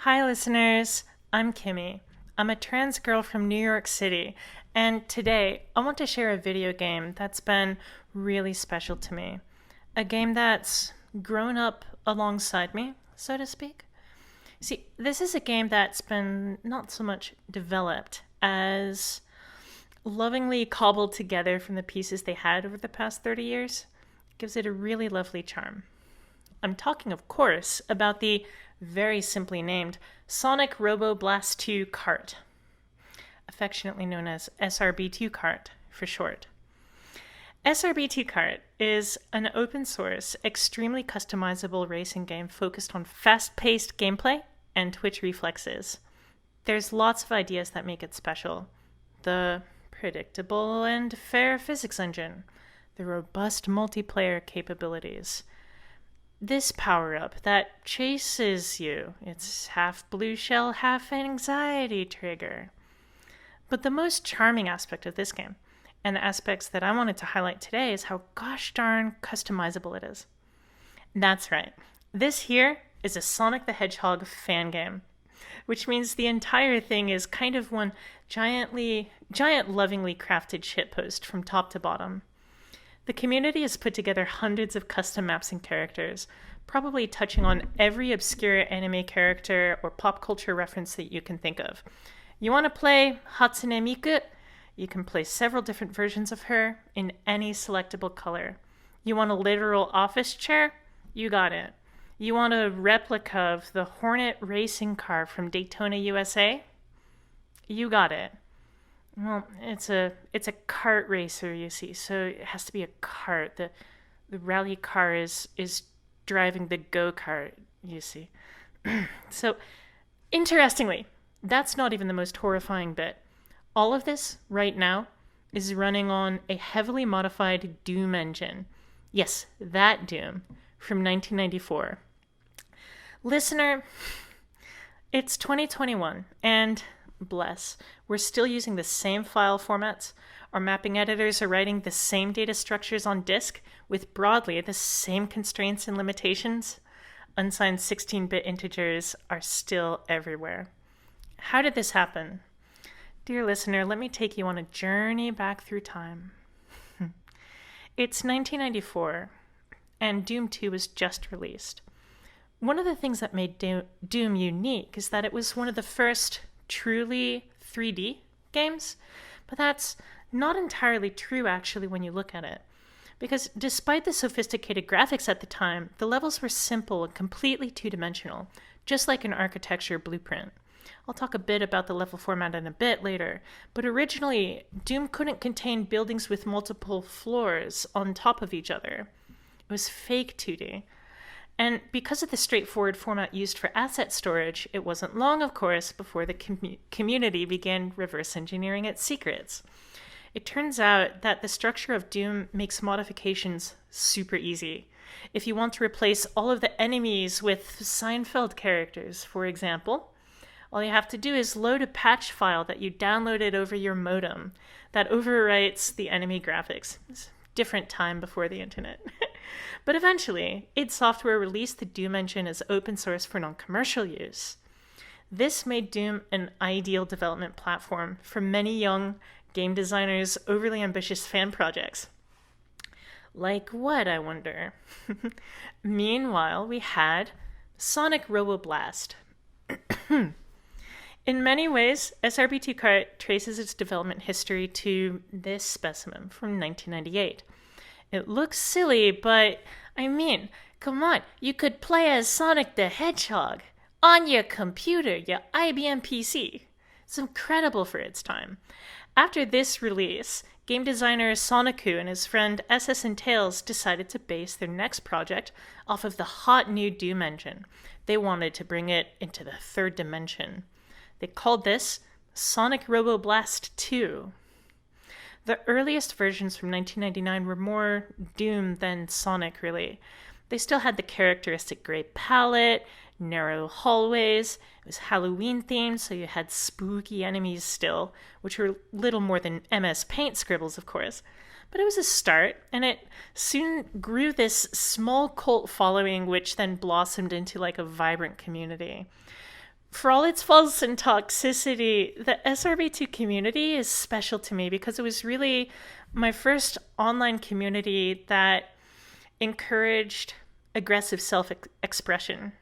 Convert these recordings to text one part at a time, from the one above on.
Hi, listeners. I'm Kimmy. I'm a trans girl from New York City, and today I want to share a video game that's been really special to me. A game that's grown up alongside me, so to speak. See, this is a game that's been not so much developed as lovingly cobbled together from the pieces they had over the past 30 years. It gives it a really lovely charm. I'm talking, of course, about the very simply named Sonic Roboblast 2 kart, affectionately known as SRB2 kart for short. SRB2 kart is an open source, extremely customizable racing game focused on fast-paced gameplay and twitch reflexes. There's lots of ideas that make it special. The predictable and fair physics engine, the robust multiplayer capabilities, this power-up that chases you. It's half blue shell, half anxiety trigger. But the most charming aspect of this game, and the aspects that I wanted to highlight today, is how gosh darn customizable it is. That's right. This here is a Sonic the Hedgehog fangame, which means the entire thing is kind of one giant lovingly crafted shitpost from top to bottom. The community has put together hundreds of custom maps and characters, probably touching on every obscure anime character or pop culture reference that you can think of. You want to play Hatsune Miku? You can play several different versions of her in any selectable color. You want a literal office chair? You got it. You want a replica of the Hornet racing car from Daytona, USA? You got it. Well, it's a kart racer, you see, so it has to be a kart. The rally car is driving the go-kart, you see. So, interestingly, that's not even the most horrifying bit. All of this, right now, is running on a heavily modified Doom engine. Yes, that Doom, from 1994. Listener, it's 2021, and bless, we're still using the same file formats. Our mapping editors are writing the same data structures on disk with broadly the same constraints and limitations. Unsigned 16-bit integers are still everywhere. How did this happen? Dear listener, let me take you on a journey back through time. It's 1994, and Doom 2 was just released. One of the things that made Doom unique is that it was one of the first truly 3D games, but that's not entirely true actually when you look at it. Because despite the sophisticated graphics at the time, the levels were simple and completely two-dimensional, just like an architecture blueprint. I'll talk a bit about the level format in a bit later, but originally, Doom couldn't contain buildings with multiple floors on top of each other. It was fake 2D. And because of the straightforward format used for asset storage, it wasn't long, of course, before the community began reverse engineering its secrets. It turns out that the structure of Doom makes modifications super easy. If you want to replace all of the enemies with Seinfeld characters, for example, all you have to do is load a patch file that you downloaded over your modem that overwrites the enemy graphics. It's a different time before the internet. But eventually, id Software released the Doom engine as open source for non-commercial use. This made Doom an ideal development platform for many young game designers' overly ambitious fan projects. Like what, I wonder? Meanwhile, we had Sonic Roboblast. In many ways, SRB2 kart traces its development history to this specimen from 1998. It looks silly, but I mean, come on, you could play as Sonic the Hedgehog on your computer, your IBM PC. It's incredible for its time. After this release, game designer Soniku and his friend SS and Tails decided to base their next project off of the hot new Doom engine. They wanted to bring it into the third dimension. They called this Sonic Roboblast 2. The earliest versions from 1999 were more Doom than Sonic, really. They still had the characteristic gray palette, narrow hallways. It was Halloween themed, so you had spooky enemies still, which were little more than MS Paint scribbles, of course. But it was a start, and it soon grew this small cult following, which then blossomed into like a vibrant community. For all its faults and toxicity, the SRB2 community is special to me because it was really my first online community that encouraged aggressive self expression.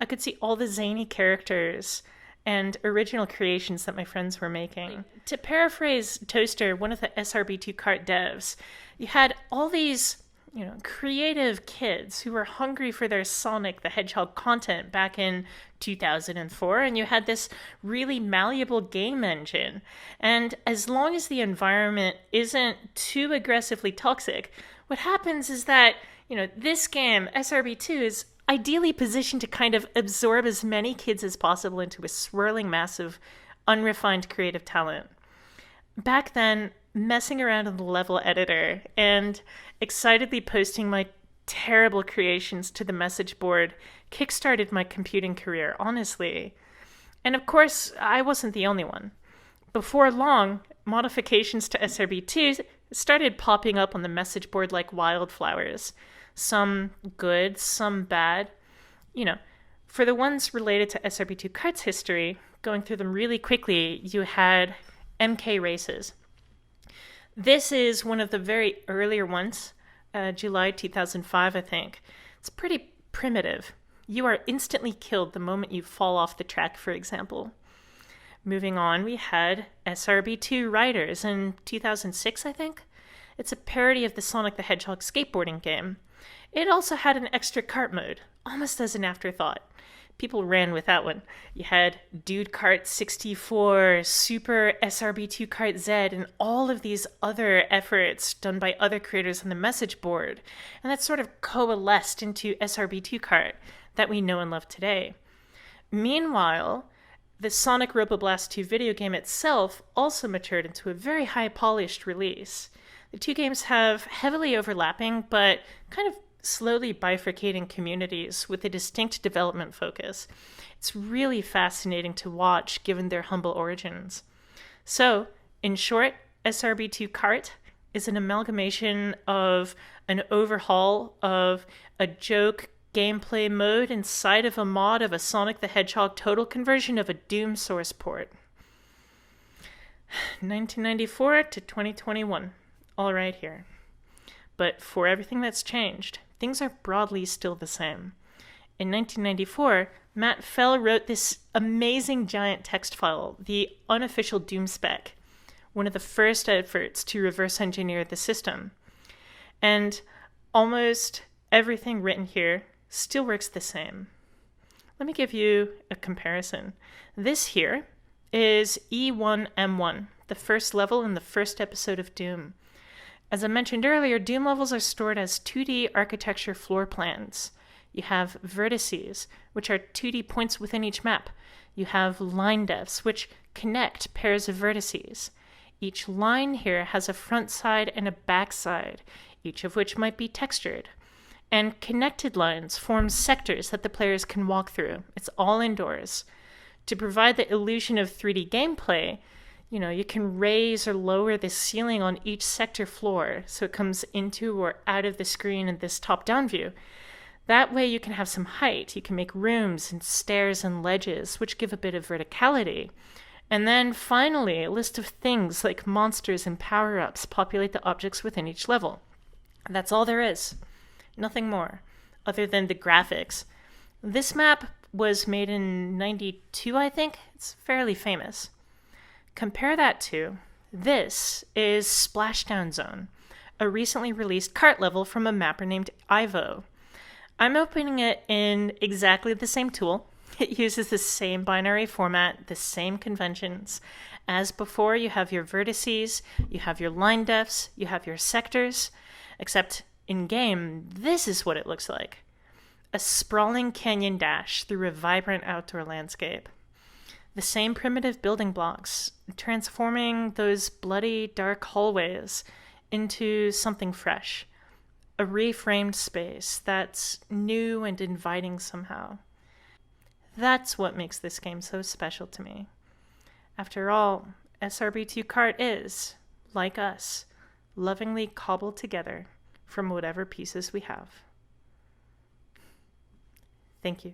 I could see all the zany characters and original creations that my friends were making. To paraphrase Toaster, one of the SRB2 kart devs, you had all these creative kids who were hungry for their Sonic the Hedgehog content back in 2004, and you had this really malleable game engine. And as long as the environment isn't too aggressively toxic, what happens is that, this game, SRB2, is ideally positioned to kind of absorb as many kids as possible into a swirling mass of unrefined creative talent. Back then, messing around in the level editor and excitedly posting my terrible creations to the message board kickstarted my computing career, honestly. And of course, I wasn't the only one. Before long, modifications to SRB2 started popping up on the message board like wildflowers. Some good, some bad. For the ones related to SRB2 kart's history, going through them really quickly, you had MK races. This is one of the very earlier ones, July 2005, I think. It's pretty primitive. You are instantly killed the moment you fall off the track, for example. Moving on, we had SRB2 Riders in 2006, I think. It's a parody of the Sonic the Hedgehog skateboarding game. It also had an extra kart mode, almost as an afterthought. People ran with that one. You had Dude Kart 64, Super SRB2 Kart Z, and all of these other efforts done by other creators on the message board. And that sort of coalesced into SRB2 Kart that we know and love today. Meanwhile, the Sonic Roboblast 2 video game itself also matured into a very high-polished release. The two games have heavily overlapping, but kind of slowly bifurcating communities with a distinct development focus. It's really fascinating to watch given their humble origins. So, in short, SRB2 Kart is an amalgamation of an overhaul of a joke gameplay mode inside of a mod of a Sonic the Hedgehog total conversion of a Doom source port. 1994 to 2021. All right here. But for everything that's changed, things are broadly still the same. In 1994, Matt Fell wrote this amazing giant text file, the unofficial Doom spec, one of the first efforts to reverse engineer the system. And almost everything written here still works the same. Let me give you a comparison. This here is E1M1, the first level in the first episode of Doom. As I mentioned earlier, Doom levels are stored as 2D architecture floor plans. You have vertices, which are 2D points within each map. You have line defs, which connect pairs of vertices. Each line here has a front side and a back side, each of which might be textured. And connected lines form sectors that the players can walk through. It's all indoors. To provide the illusion of 3D gameplay, you can raise or lower the ceiling on each sector floor so it comes into or out of the screen in this top-down view. That way you can have some height. You can make rooms and stairs and ledges, which give a bit of verticality. And then finally, a list of things like monsters and power-ups populate the objects within each level. That's all there is. Nothing more, other than the graphics. This map was made in 92, I think. It's fairly famous. Compare that to, this is Splashdown Zone, a recently released kart level from a mapper named Ivo. I'm opening it in exactly the same tool. It uses the same binary format, the same conventions. As before, you have your vertices, you have your line defs, you have your sectors, except in-game, this is what it looks like. A sprawling canyon dash through a vibrant outdoor landscape. The same primitive building blocks, transforming those bloody, dark hallways into something fresh. A reframed space that's new and inviting somehow. That's what makes this game so special to me. After all, SRB2 Kart is, like us, lovingly cobbled together from whatever pieces we have. Thank you.